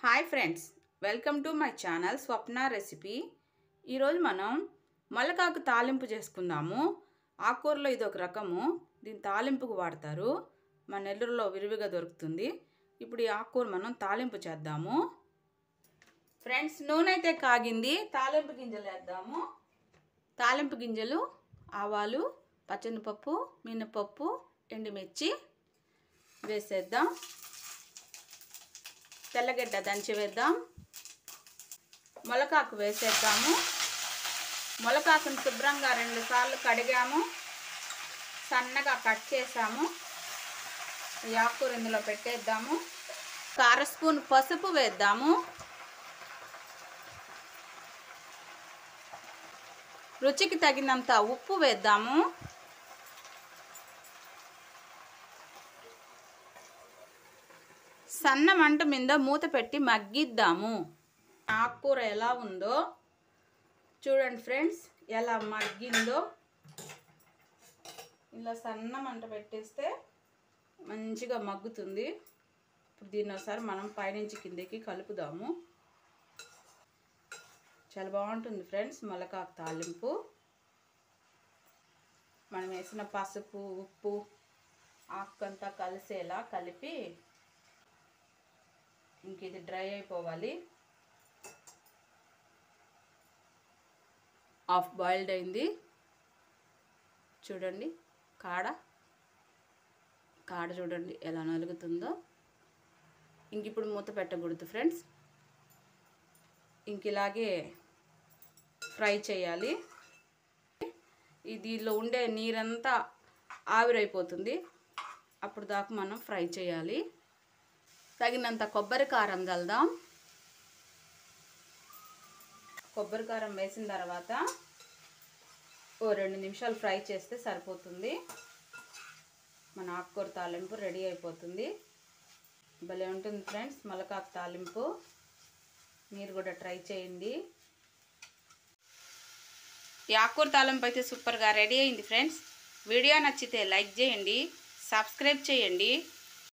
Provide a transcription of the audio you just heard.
Hi friends, welcome to my channel Swapna recipe. ఈరోజు మనం మొలకాకు తాలింపు చేసుకుందాము. ఆకుకూరలో ఇది ఒక రకము, దీని తాలింపుకు వాడతారు. మన నెల్లూరులో విరివిగా దొరుకుతుంది. ఇప్పుడు ఈ ఆకుకూర మనం తాలింపు చేద్దాము. ఫ్రెండ్స్, నూనె అయితే కాగింది, తాలింపు గింజలు వేద్దాము. తాలింపు గింజలు, ఆవాలు, పచ్చనిపప్పు, మినపప్పు, ఎండుమిర్చి వేసేద్దాం. తెల్లగడ్డ దంచి వేద్దాం. మొలకాకు వేసేద్దాము. మొలకాకును శుభ్రంగా 2 సార్లు కడిగాము, సన్నగా కట్ చేసాము. ఈ ఆకుకూర ఇందులో పెట్టేద్దాము. 1/2 స్పూన్ పసుపు వేద్దాము. రుచికి తగినంత ఉప్పు వేద్దాము. సన్న మంట మీద మూత పెట్టి మగ్గిద్దాము. ఆకుకూర ఎలా ఉందో చూడండి ఫ్రెండ్స్, ఎలా మగ్గిందో. ఇలా సన్న మంట పెట్టేస్తే మంచిగా మగ్గుతుంది. ఇప్పుడు దీన్ని ఒకసారి మనం పైనుంచి కిందకి కలుపుదాము. చాలా బాగుంటుంది ఫ్రెండ్స్ మొలకాకు తాలింపు. మనం వేసిన పసుపు, ఉప్పు ఆకంతా కలిసేలా కలిపి ఇంక ఇది డ్రై అయిపోవాలి. హాఫ్ బాయిల్డ్ అయింది చూడండి. కాడ చూడండి ఎలా నలుగుతుందో. ఇంక ఇప్పుడు మూత పెట్టకూడదు ఫ్రెండ్స్, ఇంక ఇలాగే ఫ్రై చేయాలి. దీనిలో ఉండే నీరంతా ఆవిరైపోతుంది, అప్పుడు దాకా మనం ఫ్రై చేయాలి. తగినంత కొబ్బరి కారం చల్దాం. కొబ్బరి కారం వేసిన తర్వాత ఓ 2 నిమిషాలు ఫ్రై చేస్తే సరిపోతుంది. మన ఆకుకూర తాలింపు రెడీ అయిపోతుంది. భలే ఉంటుంది ఫ్రెండ్స్ మొలకాకు తాలింపు. మీరు కూడా ట్రై చేయండి. ఈ ఆకుకూర తాలింపు అయితే సూపర్గా రెడీ అయింది ఫ్రెండ్స్. వీడియో నచ్చితే లైక్ చేయండి, సబ్స్క్రైబ్ చేయండి.